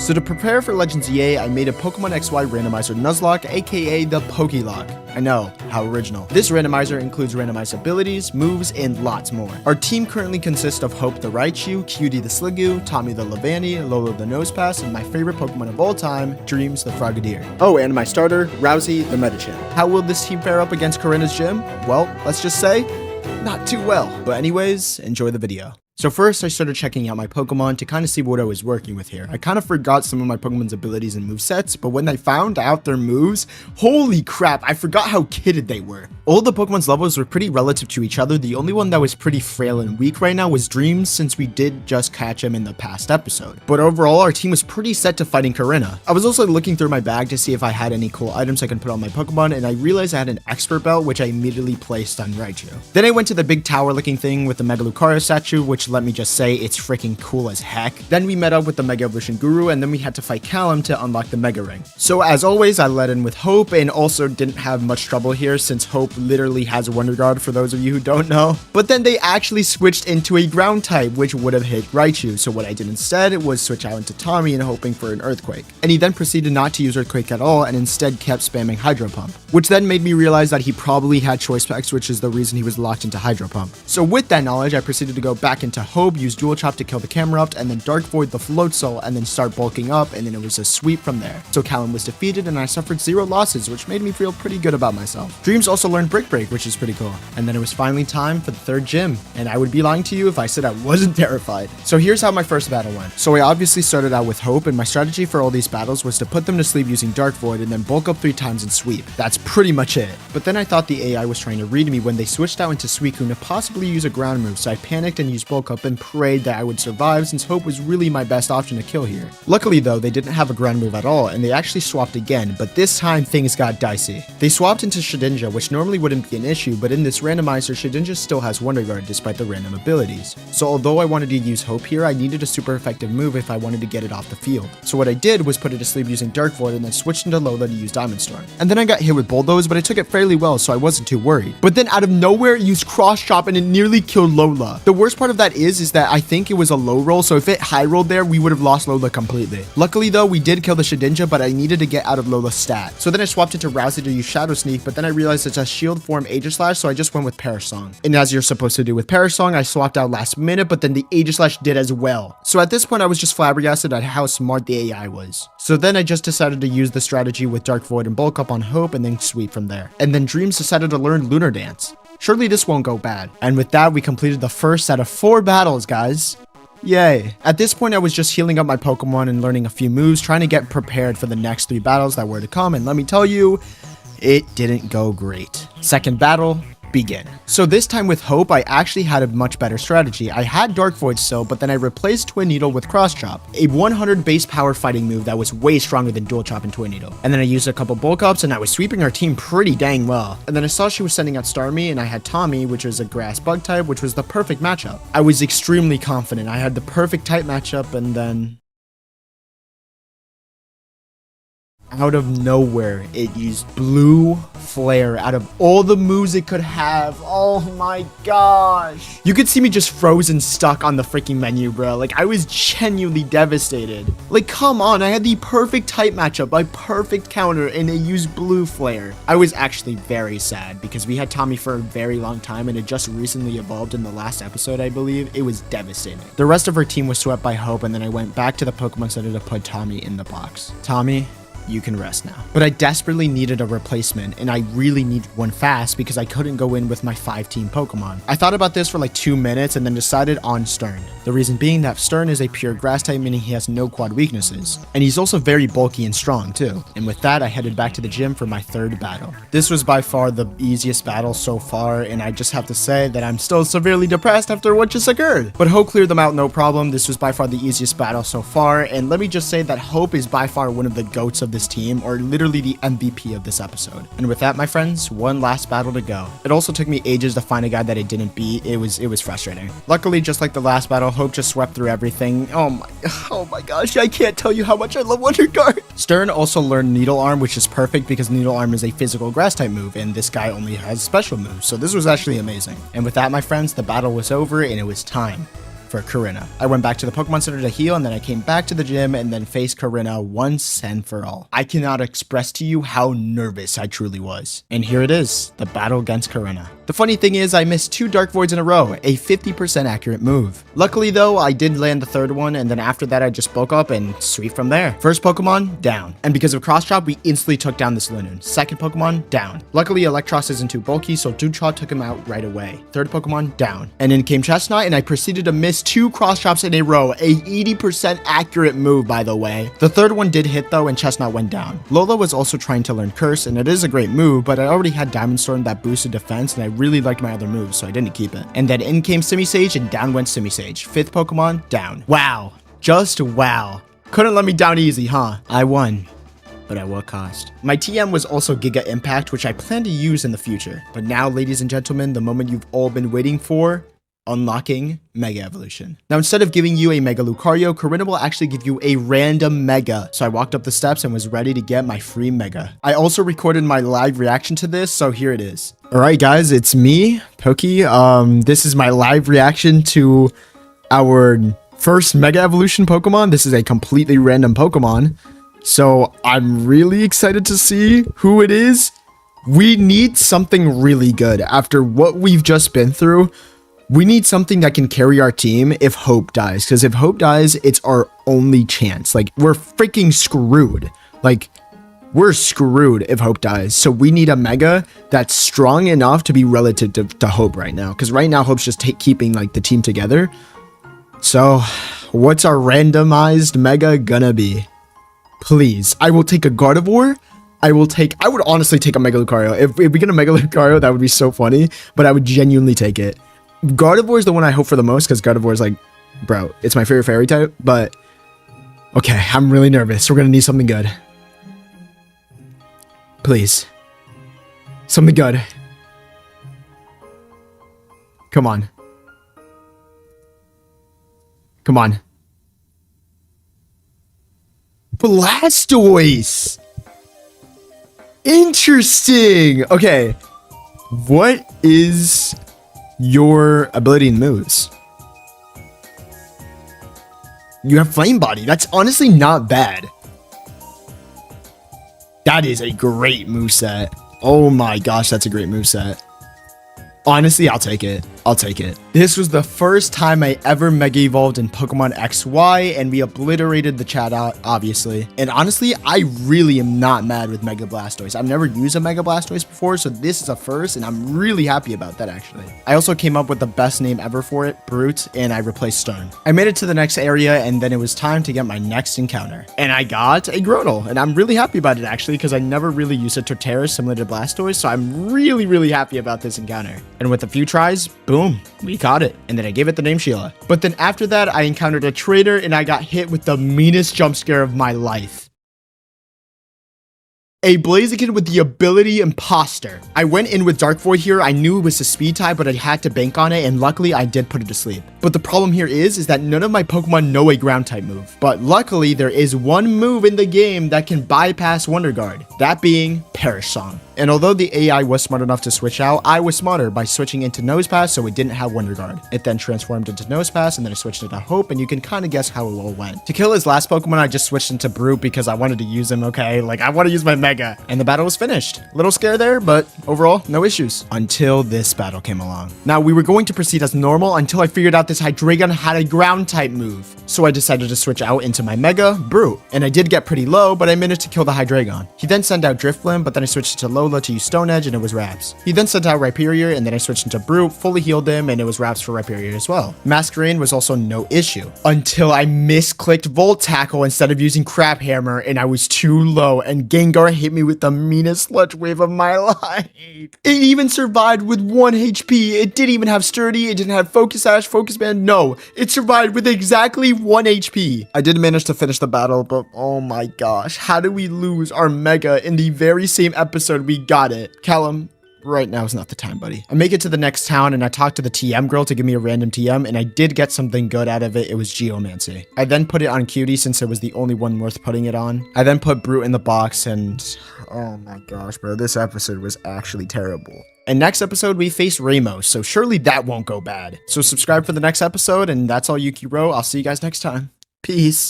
So to prepare for Legends EA, I made a Pokemon XY Randomizer Nuzlocke, aka the Pokelocke. I know, how original. This randomizer includes randomized abilities, moves, and lots more. Our team currently consists of Hope the Raichu, Cutie the Sliggoo, Tommy the Levani, Lolo the Nosepass, and my favorite Pokemon of all time, Dreams the Frogadier. Oh, and my starter, Rousey the Medicham. How will this team fare up against Karina's gym? Well, let's just say, not too well. But anyways, enjoy the video. So first, I started checking out my Pokemon to kind of see what I was working with here. I kind of forgot some of my Pokemon's abilities and movesets, but when I found out their moves, holy crap, I forgot how kitted they were. All the Pokemon's levels were pretty relative to each other. The only one that was pretty frail and weak right now was Dreams, since we did just catch him in the past episode. But overall, our team was pretty set to fighting Karina. I was also looking through my bag to see if I had any cool items I could put on my Pokemon, and I realized I had an expert belt, which I immediately placed on Raichu. Then I went to the big tower looking thing with the Mega Lucario statue, which let me just say it's freaking cool as heck. Then we met up with the Mega Evolution Guru, and then we had to fight Callum to unlock the Mega Ring. So as always, I led in with Hope, and also didn't have much trouble here since Hope literally has a Wonder Guard for those of you who don't know. But then they actually switched into a ground type, which would have hit Raichu. So what I did instead was switch out into Tommy and hoping for an Earthquake. And he then proceeded not to use Earthquake at all and instead kept spamming Hydro Pump, which then made me realize that he probably had Choice Specs, which is the reason he was locked into Hydro Pump. So with that knowledge, I proceeded to go back into Hope, use Dual Chop to kill the Camerupt, and then Dark Void the Float Soul, and then start bulking up, and then it was a sweep from there. So Callum was defeated, and I suffered 0 losses, which made me feel pretty good about myself. Dreams also learned Brick Break, which is pretty cool. And then it was finally time for the 3rd gym, and I would be lying to you if I said I wasn't terrified. So here's how my first battle went. So I obviously started out with Hope, and my strategy for all these battles was to put them to sleep using Dark Void, and then bulk up 3 times and sweep. That's pretty much it. But then I thought the AI was trying to read me when they switched out into Suicune to possibly use a ground move, so I panicked and used bulk up and prayed that I would survive, since Hope was really my best option to kill here. Luckily though, they didn't have a ground move at all, and they actually swapped again, but this time things got dicey. They swapped into Shedinja, which normally wouldn't be an issue, but in this randomizer, Shedinja still has Wonder Guard despite the random abilities. So although I wanted to use Hope here, I needed a super effective move if I wanted to get it off the field. So what I did was put it to sleep using Dark Void and then switched into Lola to use Diamond Storm. And then I got hit with Bulldoze, but I took it fairly well, so I wasn't too worried. But then out of nowhere, it used Cross Chop and it nearly killed Lola. The worst part of that is that I think it was a low roll, so if it high rolled there, we would have lost Lola completely. Luckily though, we did kill the Shedinja, but I needed to get out of Lola's stat. So then I swapped into Rousey to use Shadow Sneak, but then I realized it's a shield form Aegislash, so I just went with Perish Song. And as you're supposed to do with Perish Song, I swapped out last minute, but then the Aegislash did as well. So at this point, I was just flabbergasted at how smart the AI was. So then I just decided to use the strategy with Dark Void and bulk up on Hope and then sweep from there. And then Dreams decided to learn Lunar Dance. Surely this won't go bad. And with that, we completed the first out of 4 battles, guys. Yay. At this point, I was just healing up my Pokemon and learning a few moves, trying to get prepared for the next 3 battles that were to come, and let me tell you, it didn't go great. Second battle, begin. So this time with Hope, I actually had a much better strategy. I had Dark Void still, but then I replaced Twin Needle with Cross Chop, a 100 base power fighting move that was way stronger than Dual Chop and Twin Needle. And then I used a couple bulk ups and I was sweeping our team pretty dang well. And then I saw she was sending out Starmie and I had Tommy, which was a grass bug type, which was the perfect matchup. I was extremely confident. I had the perfect type matchup, and then out of nowhere, it used Blue Flare out of all the moves it could have. Oh my gosh. You could see me just frozen stuck on the freaking menu, bro. Like, I was genuinely devastated. Like, come on, I had the perfect type matchup, my perfect counter, and it used Blue Flare. I was actually very sad because we had Tommy for a very long time and it just recently evolved in the last episode, I believe. It was devastating. The rest of her team was swept by Hope, and then I went back to the Pokemon Center to put Tommy in the box. Tommy, you can rest now. But I desperately needed a replacement, and I really needed one fast because I couldn't go in with my 5-team Pokemon. I thought about this for like 2 minutes and then decided on Stern. The reason being that Stern is a pure grass type, meaning he has no quad weaknesses. And he's also very bulky and strong too. And with that, I headed back to the gym for my 3rd battle. This was by far the easiest battle so far, and I just have to say that I'm still severely depressed after what just occurred. But Hope cleared them out no problem. This was by far the easiest battle so far, and let me just say that Hope is by far one of the GOATs of this team, or literally the MVP of this episode. And with that, my friends, one last battle to go. It also took me ages to find a guy that I didn't beat. It was frustrating. Luckily, just like the last battle, Hope just swept through everything. Oh my gosh, I can't tell you how much I love Wonder Guard. Stern also learned Needle Arm, which is perfect because Needle Arm is a physical grass type move, and this guy only has special moves, so this was actually amazing. And with that, my friends, the battle was over and it was time for Karina. I went back to the Pokemon Center to heal, and then I came back to the gym and then faced Karina once and for all. I cannot express to you how nervous I truly was. And here it is, the battle against Karina. The funny thing is, I missed 2 Dark Voids in a row, a 50% accurate move. Luckily though, I did land the 3rd one, and then after that I just spoke up and sweep from there. First Pokemon, down. And because of Cross Chop, we instantly took down this Lunun. Second Pokemon, down. Luckily, Electros isn't too bulky, so Duchot took him out right away. Third Pokemon, down. And in came Chestnut, and I proceeded to miss 2 Cross Chops in a row, a 80% accurate move, by the way. The 3rd one did hit though, and Chestnut went down. Lola was also trying to learn Curse, and it is a great move, but I already had Diamond Storm that boosted defense, and I really liked my other moves, so I didn't keep it. And then in came Simisage, and down went Simisage. 5th Pokemon, down. Wow. Just wow. Couldn't let me down easy, huh? I won. But at what cost? My TM was also Giga Impact, which I plan to use in the future. But now, ladies and gentlemen, the moment you've all been waiting for, unlocking Mega Evolution. Now, instead of giving you a Mega Lucario, Karina will actually give you a random Mega. So I walked up the steps and was ready to get my free Mega. I also recorded my live reaction to this, so here it is. All right, guys, it's me, Pokey. This is my live reaction to our first Mega Evolution Pokemon. This is a completely random Pokemon. So I'm really excited to see who it is. We need something really good. After what we've just been through, we need something that can carry our team if Hope dies. Because if Hope dies, it's our only chance. Like, we're freaking screwed. Like, we're screwed if Hope dies. So we need a Mega that's strong enough to be relative to Hope right now. Because right now, Hope's just keeping, like, the team together. So, what's our randomized Mega gonna be? Please. I will take a Gardevoir. I would honestly take a Mega Lucario. If we get a Mega Lucario, that would be so funny. But I would genuinely take it. Gardevoir is the one I hope for the most, because Gardevoir is like, bro, it's my favorite fairy type. But, okay, I'm really nervous. We're gonna need something good. Please. Something good. Come on. Come on. Blastoise! Interesting! Okay. What is your ability and moves? You have Flame Body. That's honestly not bad. That is a great moveset. Oh my gosh, that's a great moveset. Honestly, I'll take it. I'll take it. This was the first time I ever Mega Evolved in Pokemon XY, and we obliterated the chat out, obviously. And honestly, I really am not mad with Mega Blastoise. I've never used a Mega Blastoise before, so this is a first, and I'm really happy about that, actually. I also came up with the best name ever for it, Brute, and I replaced Stern. I made it to the next area, and then it was time to get my next encounter. And I got a Groudon, and I'm really happy about it, actually, because I never really used a Torterra similar to Blastoise, so I'm really, really happy about this encounter. And with a few tries, boom, we caught it. And then I gave it the name Sheila. But then after that, I encountered a trader and I got hit with the meanest jump scare of my life. A Blaziken with the ability Imposter. I went in with Dark Void here. I knew it was a speed type, but I had to bank on it, and luckily I did put it to sleep. But the problem here is that none of my Pokemon know a ground type move. But luckily, there is one move in the game that can bypass Wonder Guard, that being Perish Song. And although the AI was smart enough to switch out, I was smarter by switching into Nosepass so it didn't have Wonder Guard. It then transformed into Nosepass, and then I switched into Hope, and you can kind of guess how it all went. To kill his last Pokemon, I just switched into Brute because I wanted to use him, okay? Like, I want to use my Mega. And the battle was finished. Little scare there, but overall, no issues. Until this battle came along. Now, we were going to proceed as normal until I figured out this Hydreigon had a ground type move. So I decided to switch out into my Mega, Brute. And I did get pretty low, but I managed to kill the Hydreigon. He then sent out Drifblim, but then I switched to Lola to use Stone Edge, and it was Raps. He then sent out Rhyperior, and then I switched into Brute, fully healed him, and it was Raps for Rhyperior as well. Masquerain was also no issue. Until I misclicked Volt Tackle instead of using Crab Hammer, and I was too low, and Gengar hit me with the meanest sludge wave of my life. It even survived with 1 HP. It didn't even have Sturdy. It didn't have Focus Sash, Focus Band. No, it survived with exactly 1 HP. I did manage to finish the battle, but oh my gosh, how did we lose our Mega in the very same episode we got it? Callum, right now is not the time, buddy. I make it to the next town and I talked to the TM girl to give me a random TM, and I did get something good out of it. It was Geomancy. I then put it on Cutie since it was the only one worth putting it on. I then put Brute in the box, and oh my gosh, bro, this episode was actually terrible. And next episode, we face Ramos, so surely that won't go bad. So subscribe for the next episode, and that's all Yukiro. I'll see you guys next time. Peace.